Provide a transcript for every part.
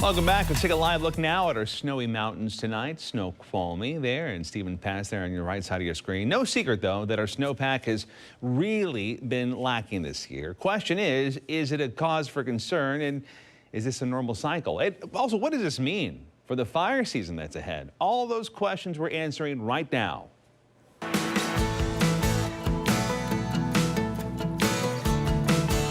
Welcome back. Let's take a live look now at our snowy mountains tonight. Snoqualmie there and Stephen Pass there on your right side of your screen. No secret, though, that our snowpack has really been lacking this year. Question is it a cause for concern, and is this a normal cycle? Also, what does this mean for the fire season that's ahead? All those questions we're answering right now.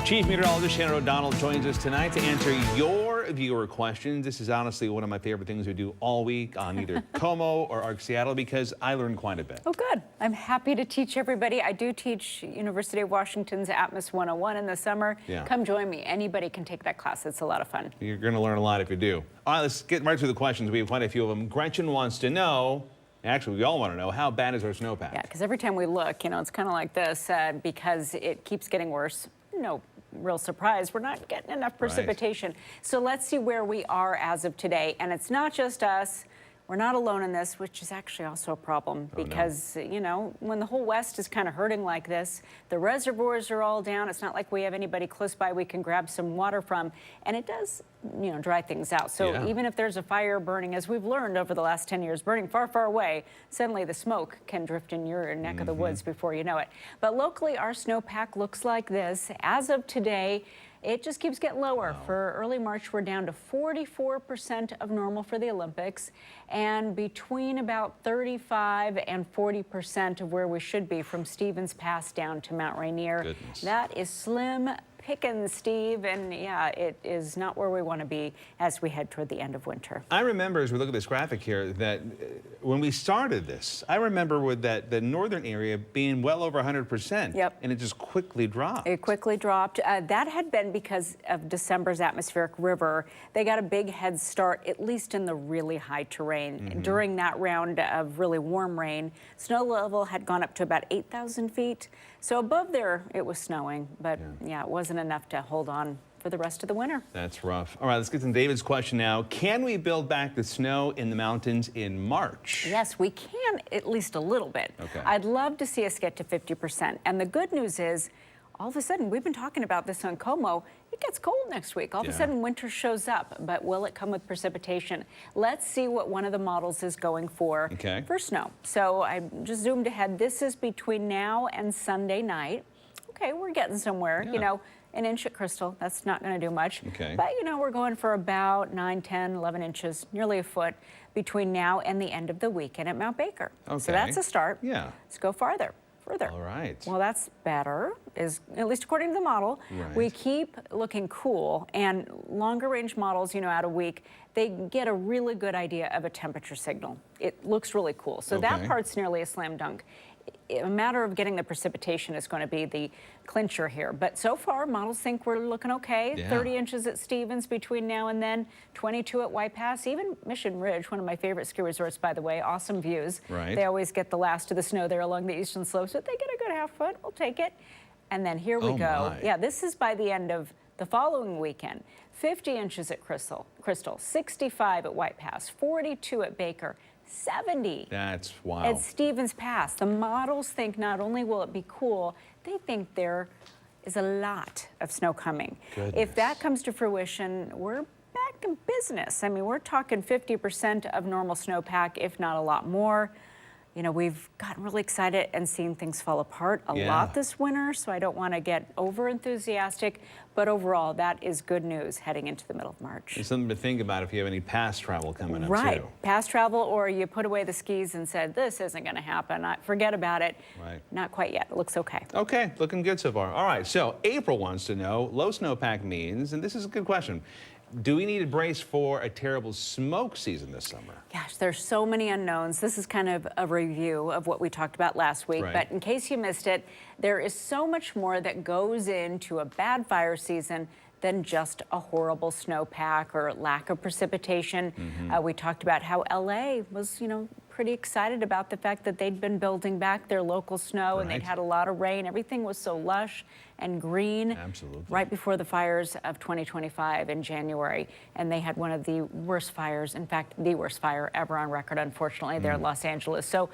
Chief Meteorologist Shannon O'Donnell joins us tonight to answer your viewer questions. This is honestly one of my favorite things we do all week on either KOMO or ARC Seattle because I learned quite a bit. Oh, good. I'm happy to teach everybody. I do teach University of Washington's Atmos 101 in the summer. Yeah. Come join me. Anybody can take that class. It's a lot of fun. You're going to learn a lot if you do. All right, let's get right through the questions. We have quite a few of them. Gretchen wants to know, actually, we all want to know, how bad is our snowpack? Yeah, because every time we look, it's kind of like this because it keeps getting worse. No real surprise, we're not getting enough precipitation. Right. So let's see where we are as of today. And it's not just us. We're not alone in this, which is actually also a problem because, when the whole West is kind of hurting like this, the reservoirs are all down. It's not like we have anybody close by we can grab some water from. And it does, dry things out. So even if there's a fire burning, as we've learned over the last 10 years, burning far, far away, suddenly the smoke can drift in your neck of the woods before you know it. But locally, our snowpack looks like this. As of today, it just keeps getting lower. Wow. For early March, we're down to 44% of normal for the Olympics and between about 35 and 40% of where we should be from Stevens Pass down to Mount Rainier. Goodness. That is slim pickings, Steve, and yeah, it is not where we want to be as we head toward the end of winter. I remember, as we look at this graphic here, that when we started this, I remember with the northern area being well over 100%. Yep. And it just quickly dropped. It quickly dropped. That had been because of December's atmospheric river. They got a big head start, at least in the really high terrain. During that round of really warm rain, snow level had gone up to about 8,000 feet. So above there, it was snowing, but yeah, it wasn't enough to hold on for the rest of the winter. That's rough. All right, let's get to David's question now. Can we build back the snow in the mountains in March? Yes, we can, at least a little bit. Okay. I'd love to see us get to 50%. And the good news is, all of a sudden, we've been talking about this on KOMO, it gets cold next week. All of a sudden, winter shows up, but will it come with precipitation? Let's see what one of the models is going for snow. So I just zoomed ahead. This is between now and Sunday night. Okay, we're getting somewhere. An inch at Crystal, that's not going to do much. Okay. But, we're going for about 9, 10, 11 inches, nearly a foot between now and the end of the weekend at Mount Baker. Okay. So that's a start. Yeah. Let's go farther. All right. Well, that's better, at least according to the model. Right. We keep looking cool, and longer range models, out a week, they get a really good idea of a temperature signal. It looks really cool. So that part's nearly a slam dunk. A matter of getting the precipitation is going to be the clincher here. But so far, models think we're looking okay. Yeah. 30 inches at Stevens between now and then, 22 at White Pass, even Mission Ridge, one of my favorite ski resorts, by the way. Awesome views. Right. They always get the last of the snow there along the eastern slopes, but they get a good half foot. We'll take it. And then here we go. My. Yeah, this is by the end of the following weekend. 50 inches at Crystal, 65 at White Pass, 42 at Baker, 70. That's wild. At Stevens Pass. The models think not only will it be cool, they think there is a lot of snow coming. Goodness. If that comes to fruition, we're back in business. I mean, we're talking 50% of normal snowpack, if not a lot more. We've gotten really excited and seen things fall apart a lot this winter, so I don't want to get over enthusiastic, but overall, that is good news heading into the middle of March. It's something to think about if you have any past travel coming up, right. Past travel, or you put away the skis and said, this isn't going to happen. Forget about it. Right. Not quite yet. It looks okay. Okay, looking good so far. All right, so April wants to know, low snowpack means, and this is a good question, do we need to brace for a terrible smoke season this summer? Gosh, there's so many unknowns. This is kind of a review of what we talked about last week, but in case you missed it, there is so much more that goes into a bad fire season than just a horrible snowpack or lack of precipitation. We talked about how LA was, pretty excited about the fact that they'd been building back their local snow and they'd had a lot of rain. Everything was so lush and green. Absolutely. Right before the fires of 2025 in January. And they had one of the worst fires, in fact, the worst fire ever on record, unfortunately, there in Los Angeles. So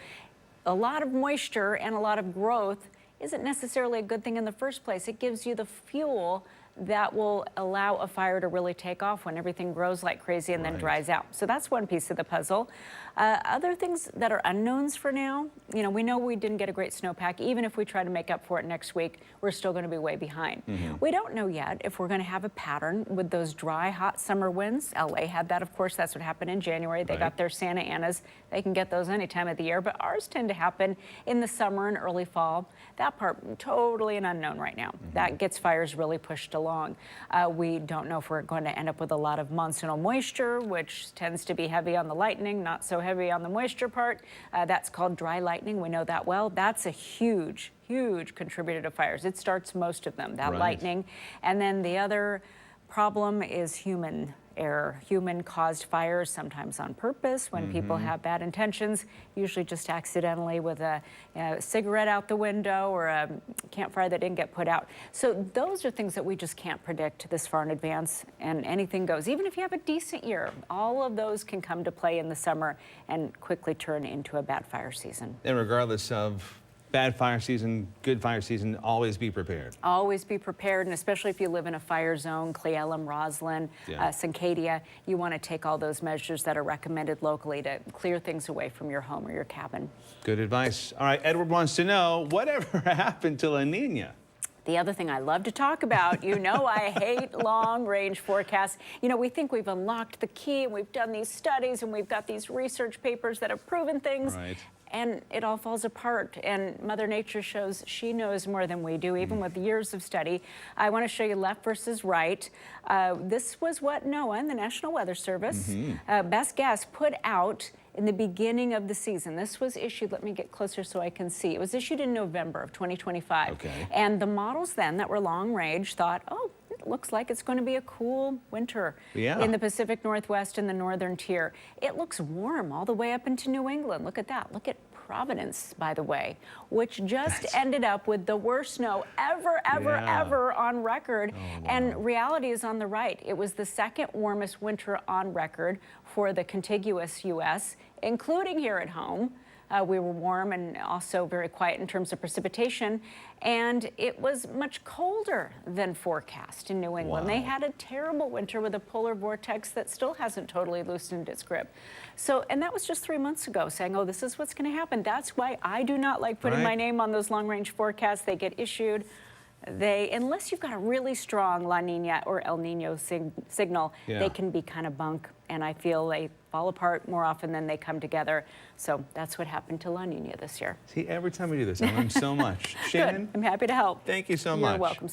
a lot of moisture and a lot of growth isn't necessarily a good thing in the first place. It gives you the fuel that will allow a fire to really take off when everything grows like crazy and then dries out. So that's one piece of the puzzle. Other things that are unknowns for now, we know we didn't get a great snowpack. Even if we try to make up for it next week, we're still going to be way behind. We don't know yet if we're going to have a pattern with those dry, hot summer winds. LA had that, of course. That's what happened in January. They got their Santa Anas. They can get those any time of the year, but ours tend to happen in the summer and early fall. That part, totally an unknown right now. That gets fires really pushed along. We don't know if we're going to end up with a lot of monsoonal moisture, which tends to be heavy on the lightning, not so heavy on the moisture part. That's called dry lightning. We know that well. That's a huge contributor to fires. It starts most of them, that lightning. And then the other problem is human error. Human-caused fires, sometimes on purpose, when people have bad intentions, usually just accidentally with a cigarette out the window or a campfire that didn't get put out. So those are things that we just can't predict this far in advance, and anything goes. Even if you have a decent year, all of those can come to play in the summer and quickly turn into a bad fire season. And regardless of bad fire season, good fire season, always be prepared. Always be prepared, and especially if you live in a fire zone, Cle Elum, Roslyn, Sancadia, you want to take all those measures that are recommended locally to clear things away from your home or your cabin. Good advice. All right, Edward wants to know, whatever happened to La Nina? The other thing I love to talk about, I hate long-range forecasts. We think we've unlocked the key, and we've done these studies, and we've got these research papers that have proven things. And it all falls apart, and Mother Nature shows she knows more than we do, even with years of study. I want to show you left versus right. This was what NOAA, the National Weather Service, best guess, put out in the beginning of the season. This was issued, let me get closer so I can see. It was issued in November of 2025. And the models then that were long range thought, oh, it looks like it's going to be a cool winter in the Pacific Northwest and the northern tier. It looks warm all the way up into New England. Look at that. Look at Providence, by the way, which just ended up with the worst snow ever on record. And reality is on the right. It was the second warmest winter on record for the contiguous U.S., including here at home. We were warm and also very quiet in terms of precipitation, and it was much colder than forecast in New England. They had a terrible winter with a polar vortex that still hasn't totally loosened its grip. So, and that was just 3 months ago, saying, oh, this is what's going to happen. That's why I do not like putting my name on those long-range forecasts. They get issued. Unless you've got a really strong La Nina or El Nino signal, they can be kind of bunk, and I feel they fall apart more often than they come together. So that's what happened to La Nina this year. See, every time we do this, I learn so much. Shannon? Good. I'm happy to help. Thank you so much. You're welcome.